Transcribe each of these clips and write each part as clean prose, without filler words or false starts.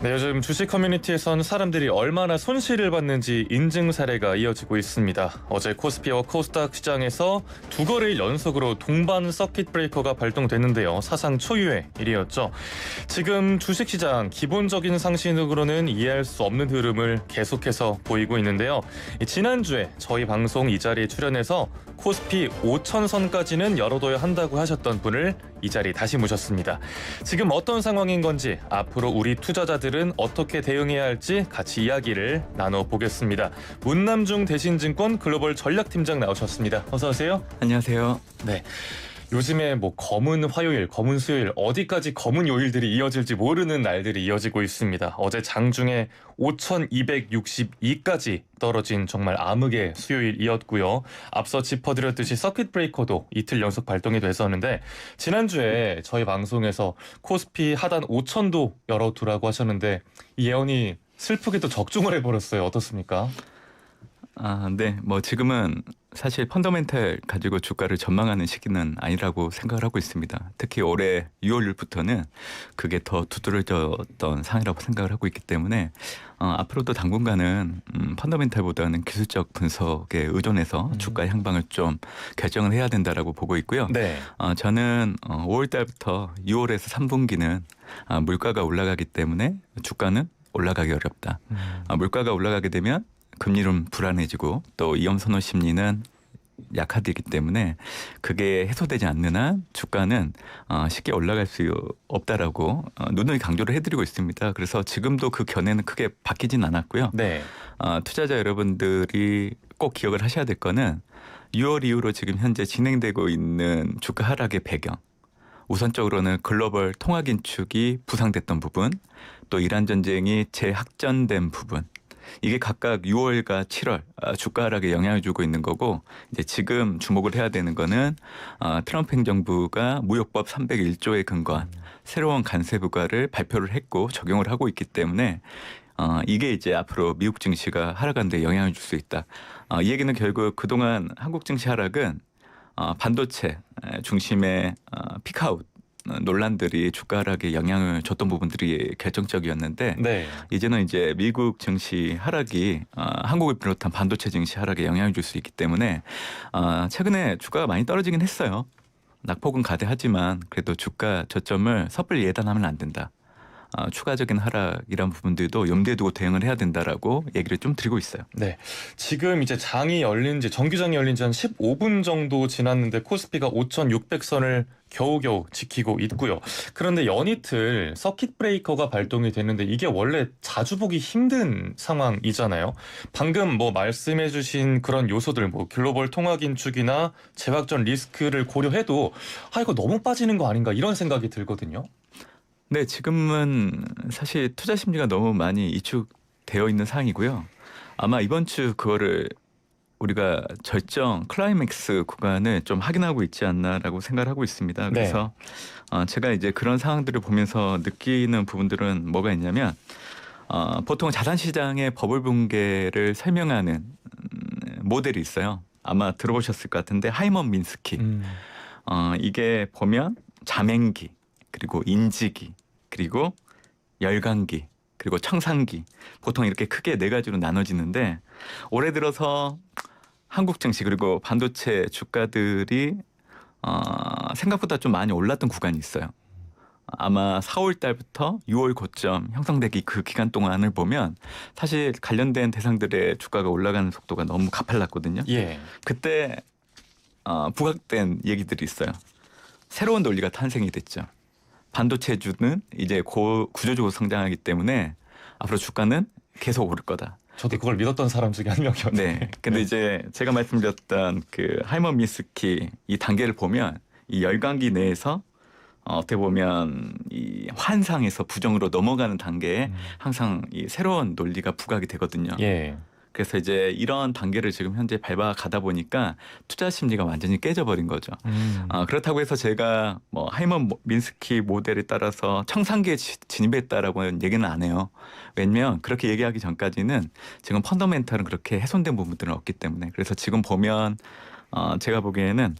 네, 요즘 주식 커뮤니티에선 사람들이 얼마나 손실을 봤는지 인증 사례가 이어지고 있습니다. 어제 코스피와 코스닥 시장에서 두 거래일 연속으로 동반 서킷 브레이커가 발동됐는데요. 사상 초유의 일이었죠. 지금 주식시장 기본적인 상식으로는 이해할 수 없는 흐름을 계속해서 보이고 있는데요. 지난주에 저희 방송 이 자리에 출연해서 코스피 5,000선까지는 열어둬야 한다고 하셨던 분을 이 자리에 다시 모셨습니다. 지금 어떤 상황인 건지, 앞으로 우리 투자자들은 어떻게 대응해야 할지 같이 이야기를 나눠보겠습니다. 문남중 대신증권 글로벌 전략팀장 나오셨습니다. 어서 오세요. 안녕하세요. 네. 요즘에 검은 화요일, 검은 수요일, 어디까지 검은 요일들이 이어질지 모르는 날들이 이어지고 있습니다. 어제 장중에 5,262까지 떨어진 정말 암흑의 수요일이었고요. 앞서 짚어드렸듯이 서킷 브레이커도 이틀 연속 발동이 됐었는데, 지난주에 저희 방송에서 코스피 하단 5,000도 열어두라고 하셨는데 이 예언이 슬프게도 적중을 해버렸어요. 어떻습니까? 네. 지금은 사실 펀더멘탈 가지고 주가를 전망하는 시기는 아니라고 생각을 하고 있습니다. 특히 올해 6월부터는 그게 더 두드러졌던 상황이라고 생각을 하고 있기 때문에 앞으로도 당분간은 펀더멘탈보다는 기술적 분석에 의존해서 주가 향방을 좀 결정을 해야 된다라고 보고 있고요. 네. 저는 5월 달부터 6월에서 3분기는 물가가 올라가기 때문에 주가는 올라가기 어렵다. 물가가 올라가게 되면 금리는 불안해지고 또 위험 선호 심리는 약화되기 때문에 그게 해소되지 않는 한 주가는 쉽게 올라갈 수 없다라고 누누이 강조를 해드리고 있습니다. 그래서 지금도 그 견해는 크게 바뀌진 않았고요. 네. 투자자 여러분들이 꼭 기억을 하셔야 될 거는 6월 이후로 지금 현재 진행되고 있는 주가 하락의 배경. 우선적으로는 글로벌 통화 긴축이 부상됐던 부분, 또 이란 전쟁이 재확전된 부분. 이게 각각 6월과 7월 주가 하락에 영향을 주고 있는 거고, 이제 지금 주목을 해야 되는 거는 트럼프 행정부가 무역법 301조에 근거한 새로운 관세 부과를 발표를 했고 적용을 하고 있기 때문에 이게 이제 앞으로 미국 증시가 하락하는 데 영향을 줄 수 있다. 이 얘기는 결국 그동안 한국 증시 하락은 반도체 중심의 피크아웃 논란들이 주가 하락에 영향을 줬던 부분들이 결정적이었는데, 네. 이제는 이제 미국 증시 하락이 한국을 비롯한 반도체 증시 하락에 영향을 줄 수 있기 때문에 최근에 주가가 많이 떨어지긴 했어요. 낙폭은 가대하지만 그래도 주가 저점을 섣불리 예단하면 안 된다. 추가적인 하락이란 부분들도 염두에 두고 대응을 해야 된다라고 얘기를 좀 드리고 있어요. 네. 지금 이제 정규장이 열린 지 한 15분 정도 지났는데 코스피가 5,600선을 겨우겨우 지키고 있고요. 그런데 연이틀 서킷 브레이커가 발동이 됐는데 이게 원래 자주 보기 힘든 상황이잖아요. 방금 말씀해 주신 그런 요소들, 글로벌 통화 긴축이나 재확전 리스크를 고려해도 이거 너무 빠지는 거 아닌가 이런 생각이 들거든요. 네, 지금은 사실 투자 심리가 너무 많이 이축되어 있는 상황이고요. 아마 이번 주 그거를 우리가 절정 클라이맥스 구간을 좀 확인하고 있지 않나라고 생각을 하고 있습니다. 그래서 제가 이제 그런 상황들을 보면서 느끼는 부분들은 뭐가 있냐면, 보통 자산시장의 버블 붕괴를 설명하는 모델이 있어요. 아마 들어보셨을 것 같은데 하이먼 민스키. 이게 보면 자맹기, 그리고 인지기, 그리고 열강기, 그리고 청산기, 보통 이렇게 크게 네 가지로 나눠지는데, 올해 들어서 한국 증시 그리고 반도체 주가들이 생각보다 좀 많이 올랐던 구간이 있어요. 아마 4월 달부터 6월 고점 형성되기 그 기간 동안을 보면 사실 관련된 대상들의 주가가 올라가는 속도가 너무 가팔랐거든요. 예. 그때 부각된 얘기들이 있어요. 새로운 논리가 탄생이 됐죠. 반도체주는 이제 구조적으로 성장하기 때문에 앞으로 주가는 계속 오를 거다. 저도 그걸 믿었던 사람 중에 한 명이었는데. 네. 근데 이제 제가 말씀드렸던 그 하이먼 민스키 이 단계를 보면 이 열강기 내에서 어떻게 보면 이 환상에서 부정으로 넘어가는 단계에 항상 이 새로운 논리가 부각이 되거든요. 예. 그래서 이제 이런 단계를 지금 현재 밟아가다 보니까 투자 심리가 완전히 깨져버린 거죠. 그렇다고 해서 제가 하이먼 민스키 모델에 따라서 청산기에 진입했다라고는 얘기는 안 해요. 왜냐면 그렇게 얘기하기 전까지는 지금 펀더멘탈은 그렇게 훼손된 부분들은 없기 때문에. 그래서 지금 보면 제가 보기에는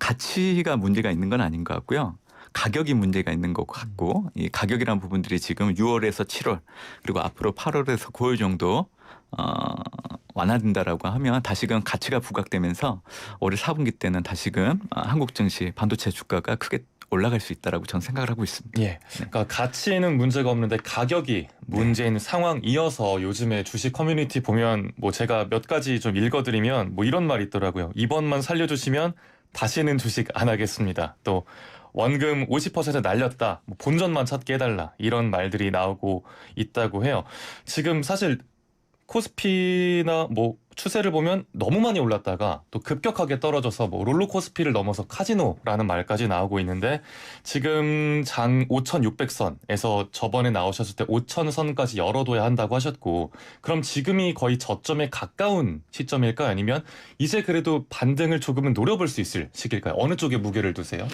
가치가 문제가 있는 건 아닌 것 같고요. 가격이 문제가 있는 것 같고 이 가격이란 부분들이 지금 6월에서 7월 그리고 앞으로 8월에서 9월 정도 완화된다라고 하면 다시금 가치가 부각되면서 올해 4분기 때는 다시금 한국 증시 반도체 주가가 크게 올라갈 수 있다라고 저는 생각을 하고 있습니다. 예. 그러니까 가치에는 문제가 없는데 가격이 문제인 상황이어서 요즘에 주식 커뮤니티 보면 뭐 제가 몇 가지 좀 읽어드리면 뭐 이런 말이 있더라고요. 이번만 살려주시면 다시는 주식 안 하겠습니다. 또 원금 50% 날렸다. 뭐 본전만 찾게 해달라. 이런 말들이 나오고 있다고 해요. 지금 사실 코스피나 뭐 추세를 보면 너무 많이 올랐다가 또 급격하게 떨어져서 뭐 롤러코스피를 넘어서 카지노라는 말까지 나오고 있는데 지금 장 5,600선에서 저번에 나오셨을 때 5,000선까지 열어둬야 한다고 하셨고 그럼 지금이 거의 저점에 가까운 시점일까요? 아니면 이제 그래도 반등을 조금은 노려볼 수 있을 시기일까요? 어느 쪽에 무게를 두세요?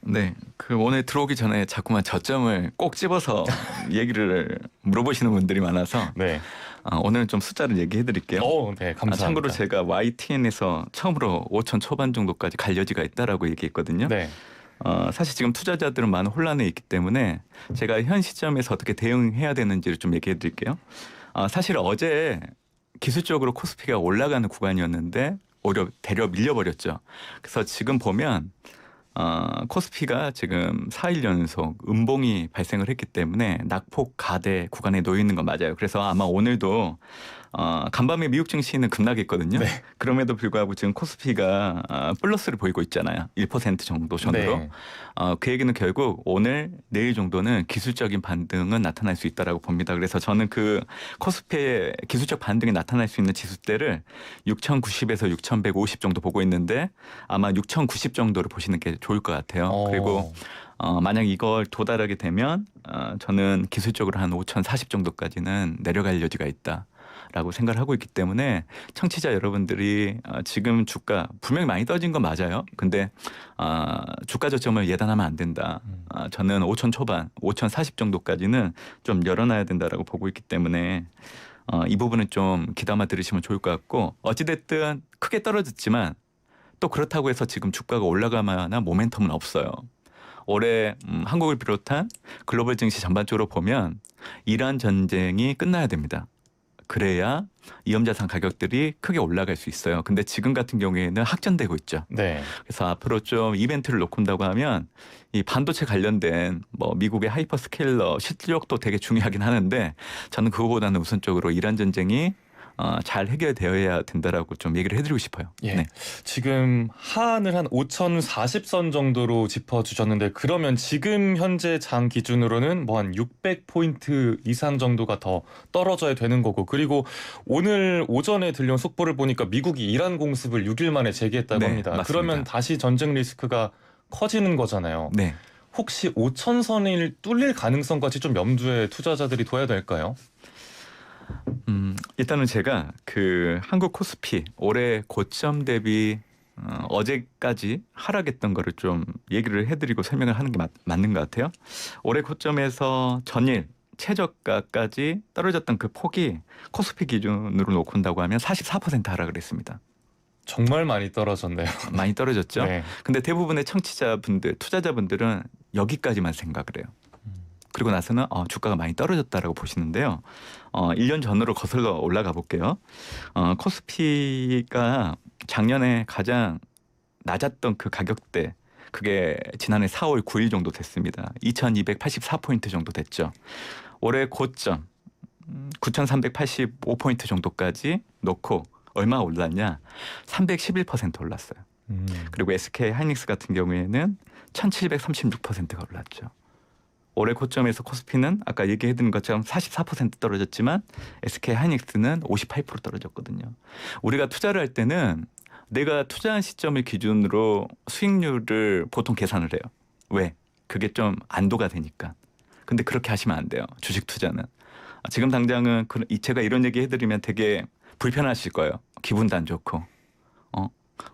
네, 그 오늘 들어오기 전에 자꾸만 저점을 꼭 집어서 얘기를 물어보시는 분들이 많아서 네. 오늘은 좀 숫자를 얘기해 드릴게요. 네, 감사합니다. 참고로 제가 YTN에서 처음으로 5천 초반 정도까지 갈 여지가 있다라고 얘기했거든요. 네. 사실 지금 투자자들은 많은 혼란에 있기 때문에 제가 현 시점에서 어떻게 대응해야 되는지를 좀 얘기해 드릴게요. 사실 어제 기술적으로 코스피가 올라가는 구간이었는데 오히려 대려 밀려버렸죠. 그래서 지금 보면 코스피가 지금 4일 연속 음봉이 발생을 했기 때문에 낙폭 가대 구간에 놓여 있는 건 맞아요. 그래서 아마 오늘도 간밤에 미국 증시는 급락했거든요. 네. 그럼에도 불구하고 지금 코스피가 플러스를 보이고 있잖아요. 1% 정도 전으로. 네. 그 얘기는 결국 오늘 내일 정도는 기술적인 반등은 나타날 수 있다라고 봅니다. 그래서 저는 그 코스피의 기술적 반등이 나타날 수 있는 지수대를 6,090에서 6,150 정도 보고 있는데 아마 6,090 정도를 보시는 게 좋을 것 같아요. 그리고 만약 이걸 도달하게 되면 저는 기술적으로 한 5,040 정도까지는 내려갈 여지가 있다라고 생각을 하고 있기 때문에 청취자 여러분들이 지금 주가 분명히 많이 떨어진 건 맞아요. 근데 주가 저점을 예단하면 안 된다. 저는 5,000 초반, 5,040 정도까지는 좀 열어놔야 된다라고 보고 있기 때문에 이 부분은 좀 귀담아 들으시면 좋을 것 같고 어찌됐든 크게 떨어졌지만 또 그렇다고 해서 지금 주가가 올라갈 만한 모멘텀은 없어요. 올해 한국을 비롯한 글로벌 증시 전반적으로 보면 이란 전쟁이 끝나야 됩니다. 그래야 위험자산 가격들이 크게 올라갈 수 있어요. 근데 지금 같은 경우에는 확전되고 있죠. 네. 그래서 앞으로 좀 이벤트를 놓고 온다고 하면 이 반도체 관련된 뭐 미국의 하이퍼스케일러 실력도 되게 중요하긴 하는데 저는 그거보다는 우선적으로 이란 전쟁이 잘 해결되어야 된다라고 좀 얘기를 해드리고 싶어요. 예. 네. 지금 하한을 한 5,040선 정도로 짚어주셨는데 그러면 지금 현재 장 기준으로는 뭐 한 600포인트 이상 정도가 더 떨어져야 되는 거고 그리고 오늘 오전에 들려온 속보를 보니까 미국이 이란 공습을 6일 만에 재개했다고 네, 합니다. 맞습니다. 그러면 다시 전쟁 리스크가 커지는 거잖아요. 네. 혹시 5,000선을 뚫릴 가능성까지 좀 염두에 투자자들이 둬야 될까요? 일단은 제가 그 한국 코스피 올해 고점 대비 어제까지 하락했던 거를 좀 얘기를 해드리고 설명을 하는 게 맞는 것 같아요. 올해 고점에서 전일 최저가까지 떨어졌던 그 폭이 코스피 기준으로 놓고 온다고 하면 44% 하락을 했습니다. 정말 많이 떨어졌네요. 많이 떨어졌죠. 네. 근데 대부분의 청취자분들, 투자자분들은 여기까지만 생각을 해요. 그리고 나서는 주가가 많이 떨어졌다라고 보시는데요. 1년 전으로 거슬러 올라가 볼게요. 코스피가 작년에 가장 낮았던 그 가격대 그게 지난해 4월 9일 정도 됐습니다. 2284포인트 정도 됐죠. 올해 고점 9385포인트 정도까지 놓고 얼마 올랐냐? 311% 올랐어요. 그리고 SK 하이닉스 같은 경우에는 1736%가 올랐죠. 올해 고점에서 코스피는 아까 얘기해드린 것처럼 44% 떨어졌지만 SK 하이닉스는 58% 떨어졌거든요. 우리가 투자를 할 때는 내가 투자한 시점을 기준으로 수익률을 보통 계산을 해요. 왜? 그게 좀 안도가 되니까. 근데 그렇게 하시면 안 돼요. 주식 투자는. 지금 당장은 제가 이런 얘기 해드리면 되게 불편하실 거예요. 기분도 안 좋고.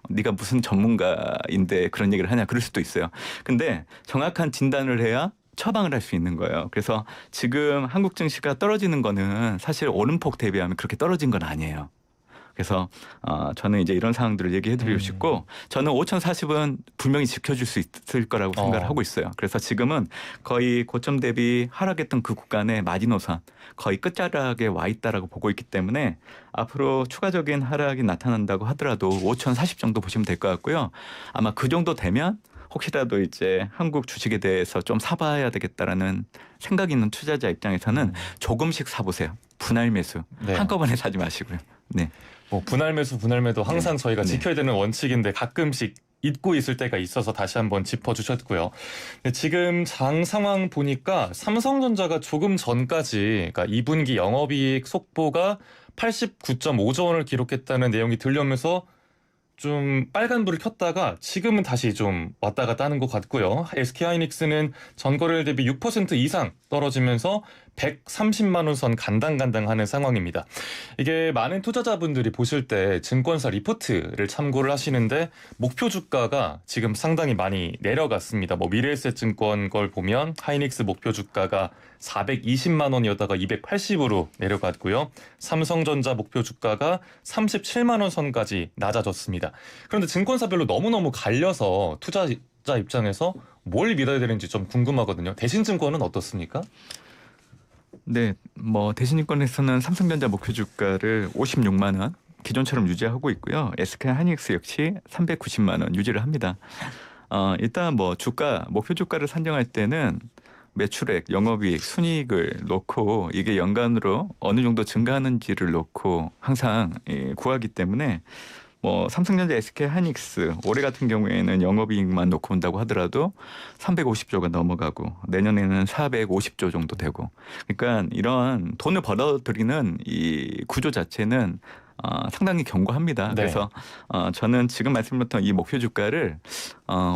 네가 무슨 전문가인데 그런 얘기를 하냐 그럴 수도 있어요. 근데 정확한 진단을 해야 처방을 할 수 있는 거예요. 그래서 지금 한국 증시가 떨어지는 거는 사실 오름폭 대비하면 그렇게 떨어진 건 아니에요. 그래서 저는 이제 이런 상황들을 얘기해드리고 싶고 저는 5,040은 분명히 지켜줄 수 있을 거라고 생각을 하고 있어요. 그래서 지금은 거의 고점 대비 하락했던 그 구간의 마지노선 거의 끝자락에 와 있다라고 보고 있기 때문에 앞으로 추가적인 하락이 나타난다고 하더라도 5,040 정도 보시면 될 것 같고요. 아마 그 정도 되면 혹시라도 이제 한국 주식에 대해서 좀 사봐야 되겠다라는 생각이 있는 투자자 입장에서는 조금씩 사보세요. 분할 매수. 네. 한꺼번에 사지 마시고요. 네. 뭐 분할 매수, 분할 매도 항상 저희가 네. 지켜야 되는 원칙인데 가끔씩 잊고 있을 때가 있어서 다시 한번 짚어주셨고요. 근데 지금 장 상황 보니까 삼성전자가 조금 전까지 그러니까 2분기 영업이익 속보가 89.5조 원을 기록했다는 내용이 들려오면서 좀 빨간불을 켰다가 지금은 다시 좀 왔다 갔다 하는 것 같고요. SK하이닉스는 전거래일 대비 6% 이상 떨어지면서 130만 원 선 간당간당 하는 상황입니다. 이게 많은 투자자분들이 보실 때 증권사 리포트를 참고를 하시는데 목표 주가가 지금 상당히 많이 내려갔습니다. 뭐 미래에셋증권 걸 보면 하이닉스 목표 주가가 420만 원이었다가 280으로 내려갔고요. 삼성전자 목표 주가가 37만 원 선까지 낮아졌습니다. 그런데 증권사별로 너무너무 갈려서 투자자 입장에서 뭘 믿어야 되는지 좀 궁금하거든요. 대신증권은 어떻습니까? 네, 뭐 대신증권에서는 삼성전자 목표 주가를 56만 원 기존처럼 유지하고 있고요. SK하이닉스 역시 390만 원 유지를 합니다. 일단 뭐 주가 목표 주가를 산정할 때는 매출액, 영업이익, 순이익을 놓고 이게 연간으로 어느 정도 증가하는지를 놓고 항상 구하기 때문에 뭐 삼성전자, SK하이닉스 올해 같은 경우에는 영업이익만 놓고 본다고 하더라도 350조가 넘어가고 내년에는 450조 정도 되고 그러니까 이런 돈을 벌어들이는 이 구조 자체는 상당히 견고합니다. 네. 그래서 저는 지금 말씀드렸던 이 목표 주가를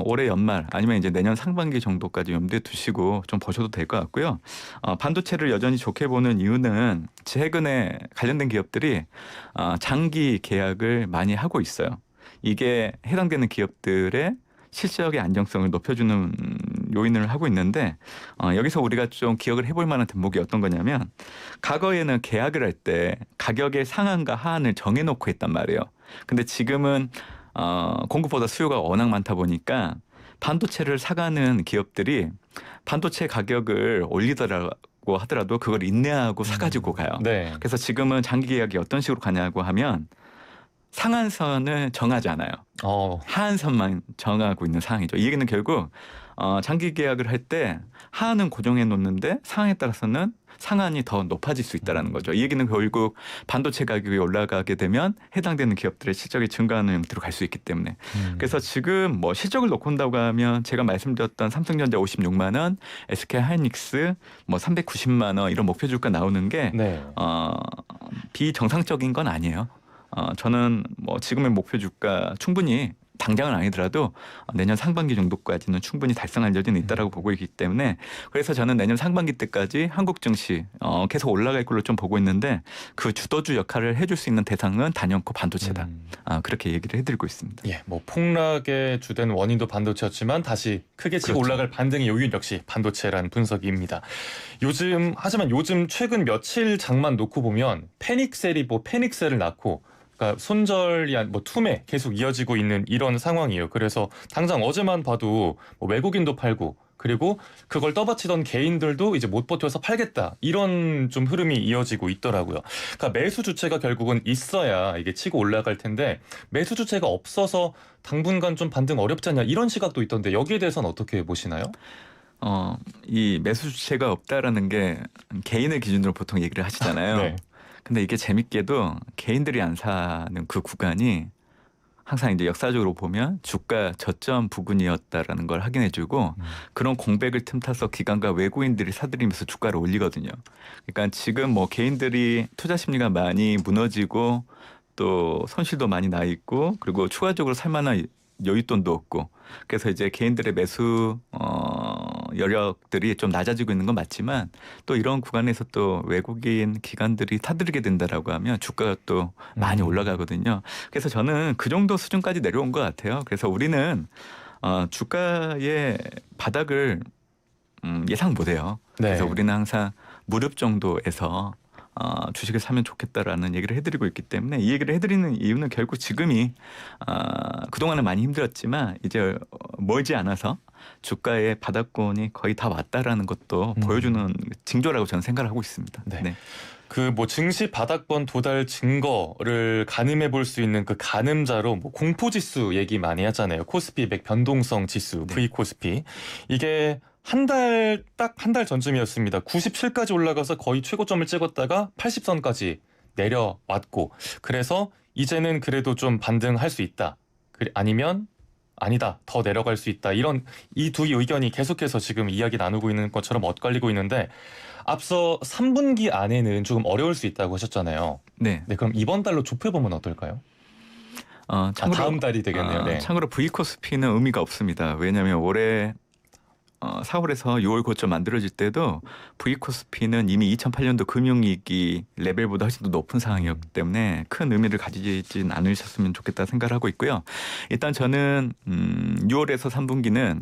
올해 연말 아니면 이제 내년 상반기 정도까지 염두에 두시고 좀 보셔도 될 것 같고요. 반도체를 여전히 좋게 보는 이유는 최근에 관련된 기업들이 장기 계약을 많이 하고 있어요. 이게 해당되는 기업들의 실적의 안정성을 높여주는 요인을 하고 있는데 여기서 우리가 좀 기억을 해볼 만한 대목이 어떤 거냐면 과거에는 계약을 할 때 가격의 상한과 하한을 정해놓고 했단 말이에요. 근데 지금은 공급보다 수요가 워낙 많다 보니까 반도체를 사가는 기업들이 반도체 가격을 올리더라고 하더라도 그걸 인내하고 사가지고 가요. 네. 그래서 지금은 장기 계약이 어떤 식으로 가냐고 하면 상한선을 정하지 않아요. 하한선만 정하고 있는 상황이죠. 이 얘기는 결국 장기 계약을 할 때 하한은 고정해 놓는데 상한에 따라서는 상한이 더 높아질 수 있다는 거죠. 이 얘기는 결국 반도체 가격이 올라가게 되면 해당되는 기업들의 실적이 증가하는 형태로 갈 수 있기 때문에 그래서 지금 뭐 실적을 놓고 온다고 하면 제가 말씀드렸던 삼성전자 56만 원, SK하이닉스 뭐 390만 원 이런 목표 주가 나오는 게 네. 비정상적인 건 아니에요. 저는 뭐 지금의 목표 주가 충분히 당장은 아니더라도 내년 상반기 정도까지는 충분히 달성할 여지는 있다라고 보고 있기 때문에 그래서 저는 내년 상반기 때까지 한국 증시 계속 올라갈 걸로 좀 보고 있는데 그 주도주 역할을 해줄 수 있는 대상은 단연코 반도체다. 그렇게 얘기를 해드리고 있습니다. 예, 뭐 폭락의 주된 원인도 반도체였지만 다시 크게 치고 그렇죠. 올라갈 반등의 요인 역시 반도체라는 분석입니다. 하지만 요즘 최근 며칠 장만 놓고 보면 패닉셀이 패닉셀을 낳고 그러니까 손절이 뭐 투매 계속 이어지고 있는 이런 상황이에요. 그래서 당장 어제만 봐도 뭐 외국인도 팔고 그리고 그걸 떠받치던 개인들도 이제 못 버텨서 팔겠다 이런 좀 흐름이 이어지고 있더라고요. 그러니까 매수 주체가 결국은 있어야 이게 치고 올라갈 텐데 매수 주체가 없어서 당분간 좀 반등 어렵지 않냐 이런 시각도 있던데 여기에 대해서는 어떻게 보시나요? 이 매수 주체가 없다라는 게 개인의 기준으로 보통 얘기를 하시잖아요. 네. 근데 이게 재밌게도 개인들이 안 사는 그 구간이 항상 이제 역사적으로 보면 주가 저점 부근이었다라는 걸 확인해주고 그런 공백을 틈타서 기관과 외국인들이 사들이면서 주가를 올리거든요. 그러니까 지금 뭐 개인들이 투자 심리가 많이 무너지고 또 손실도 많이 나 있고 그리고 추가적으로 살만한 여윳돈도 없고 그래서 이제 개인들의 매수 여력들이 좀 낮아지고 있는 건 맞지만 또 이런 구간에서 또 외국인 기관들이 타들이게 된다라고 하면 주가가 또 많이 올라가거든요. 그래서 저는 그 정도 수준까지 내려온 것 같아요. 그래서 우리는 주가의 바닥을 예상 못해요. 네. 그래서 우리는 항상 무릎 정도에서 주식을 사면 좋겠다라는 얘기를 해드리고 있기 때문에 이 얘기를 해드리는 이유는 결국 지금이 그동안은 많이 힘들었지만 이제 멀지 않아서 주가의 바닥권이 거의 다 왔다라는 것도 보여주는 징조라고 저는 생각을 하고 있습니다. 네. 네. 그 뭐 증시 바닥권 도달 증거를 가늠해 볼 수 있는 그 가늠자로 뭐 공포지수 얘기 많이 하잖아요. 코스피 100 변동성 지수, 네. V 코스피. 이게 딱 한 달 전쯤이었습니다. 97까지 올라가서 거의 최고점을 찍었다가 80선까지 내려왔고, 그래서 이제는 그래도 좀 반등할 수 있다. 아니면 아니다, 더 내려갈 수 있다. 이런 이 두 의견이 계속해서 지금 이야기 나누고 있는 것처럼 엇갈리고 있는데, 앞서 3분기 안에는 조금 어려울 수 있다고 하셨잖아요. 네. 네, 그럼 이번 달로 좁혀보면 어떨까요? 참고로, 다음 달이 되겠네요. 네. 참고로 V 코스피는 의미가 없습니다. 왜냐하면 올해 4월에서 6월 고점 만들어질 때도 V 코스피는 이미 2008년도 금융위기 레벨보다 훨씬 더 높은 상황이었기 때문에 큰 의미를 가지진 않으셨으면 좋겠다 생각을 하고 있고요. 일단 저는 6월에서 3분기는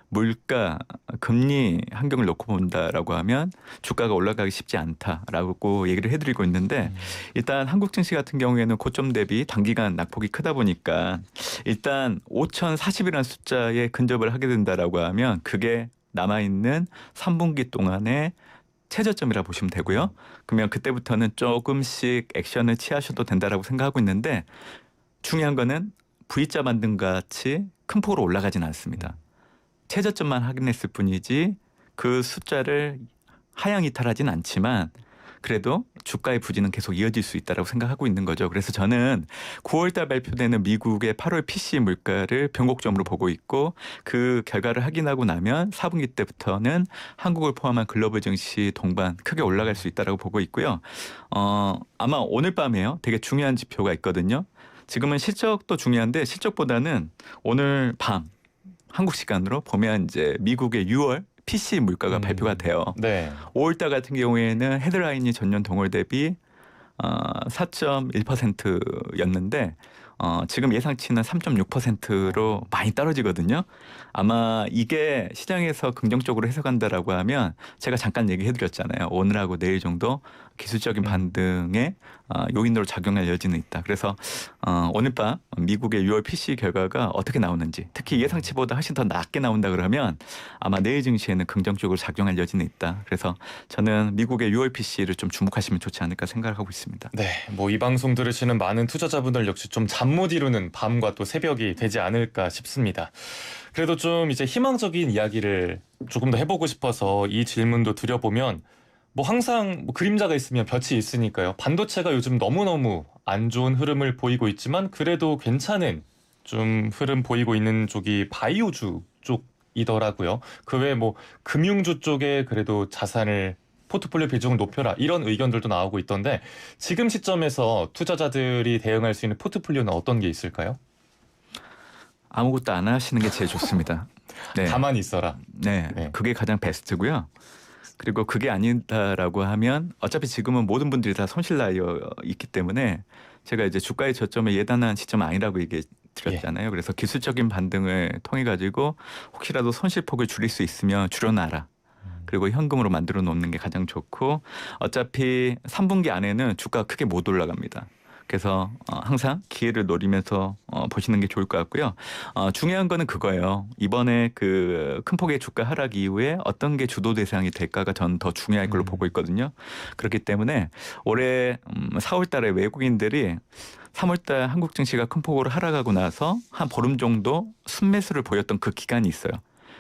물가, 금리 환경을 놓고 본다라고 하면 주가가 올라가기 쉽지 않다라고 얘기를 해드리고 있는데, 일단 한국 증시 같은 경우에는 고점 대비 단기간 낙폭이 크다 보니까 일단 5,040이라는 숫자에 근접을 하게 된다라고 하면 그게 남아있는 3분기 동안의 최저점이라 보시면 되고요. 그러면 그때부터는 조금씩 액션을 취하셔도 된다라고 생각하고 있는데, 중요한 거는 V자 만든 같이 큰 폭으로 올라가진 않습니다. 최저점만 확인했을 뿐이지 그 숫자를 하향 이탈하진 않지만 그래도 주가의 부진은 계속 이어질 수 있다고 생각하고 있는 거죠. 그래서 저는 9월달 발표되는 미국의 8월 PCE 물가를 변곡점으로 보고 있고, 그 결과를 확인하고 나면 4분기 때부터는 한국을 포함한 글로벌 증시 동반 크게 올라갈 수 있다고 보고 있고요. 아마 오늘 밤에요. 되게 중요한 지표가 있거든요. 지금은 실적도 중요한데 실적보다는 오늘 밤 한국 시간으로 보면 이제 미국의 6월 PC 물가가 발표가 돼요. 네. 5월달 같은 경우에는 헤드라인이 전년 동월 대비 4.1%였는데 지금 예상치는 3.6%로 많이 떨어지거든요. 아마 이게 시장에서 긍정적으로 해석한다라고 하면 제가 잠깐 얘기해드렸잖아요. 오늘하고 내일 정도 기술적인 반등의 요인으로 작용할 여지는 있다. 그래서 오늘 밤 미국의 6월 PC 결과가 어떻게 나오는지, 특히 예상치보다 훨씬 더 낮게 나온다 그러면 아마 내일 증시에는 긍정적으로 작용할 여지는 있다. 그래서 저는 미국의 6월 PC를 좀 주목하시면 좋지 않을까 생각을 하고 있습니다. 네, 뭐 이 방송 들으시는 많은 투자자분들 역시 좀 잠 못 이루는 밤과 또 새벽이 되지 않을까 싶습니다. 그래도 좀 이제 희망적인 이야기를 조금 더 해보고 싶어서 이 질문도 드려보면, 뭐 항상 뭐 그림자가 있으면 볕이 있으니까요. 반도체가 요즘 너무너무 안 좋은 흐름을 보이고 있지만 그래도 괜찮은 좀 흐름 보이고 있는 쪽이 바이오주 쪽이더라고요. 그 외에 뭐 금융주 쪽에 그래도 자산을 포트폴리오 비중을 높여라, 이런 의견들도 나오고 있던데, 지금 시점에서 투자자들이 대응할 수 있는 포트폴리오는 어떤 게 있을까요? 아무것도 안 하시는 게 제일 좋습니다. 네. 가만히 있어라. 네. 네. 그게 가장 베스트고요. 그리고 그게 아니다라고 하면 어차피 지금은 모든 분들이 다 손실 나 있기 때문에 제가 이제 주가의 저점에 예단한 시점은 아니라고 얘기해 드렸잖아요. 그래서 기술적인 반등을 통해 가지고 혹시라도 손실폭을 줄일 수 있으면 줄여놔라. 그리고 현금으로 만들어 놓는 게 가장 좋고, 어차피 3분기 안에는 주가가 크게 못 올라갑니다. 그래서 항상 기회를 노리면서 보시는 게 좋을 것 같고요. 중요한 거는 그거예요. 이번에 그 큰 폭의 주가 하락 이후에 어떤 게 주도 대상이 될까가 전 더 중요할 걸로 보고 있거든요. 그렇기 때문에 올해 4월 달에 외국인들이 3월 달 한국 증시가 큰 폭으로 하락하고 나서 한 보름 정도 순매수를 보였던 그 기간이 있어요.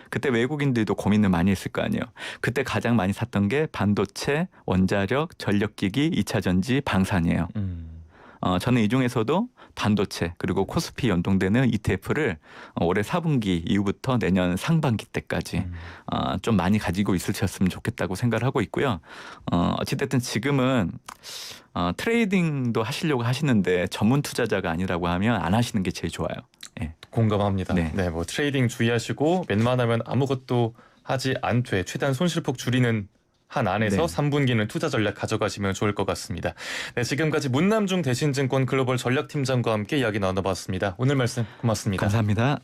그때 외국인들도 고민을 많이 했을 거 아니에요. 그때 가장 많이 샀던 게 반도체, 원자력, 전력기기, 2차전지, 방산이에요. 저는 이 중에서도 반도체 그리고 코스피 연동되는 ETF를 올해 4분기 이후부터 내년 상반기 때까지 좀 많이 가지고 있으셨으면 좋겠다고 생각을 하고 있고요. 어찌됐든 지금은 트레이딩도 하시려고 하시는데 전문 투자자가 아니라고 하면 안 하시는 게 제일 좋아요. 네. 공감합니다. 네. 네, 뭐 트레이딩 주의하시고 웬만하면 아무것도 하지 않되 최대한 손실폭 줄이는 한 안에서 네. 3분기는 투자 전략 가져가시면 좋을 것 같습니다. 네, 지금까지 문남중 대신증권 글로벌 전략팀장과 함께 이야기 나눠봤습니다. 오늘 말씀 고맙습니다. 감사합니다.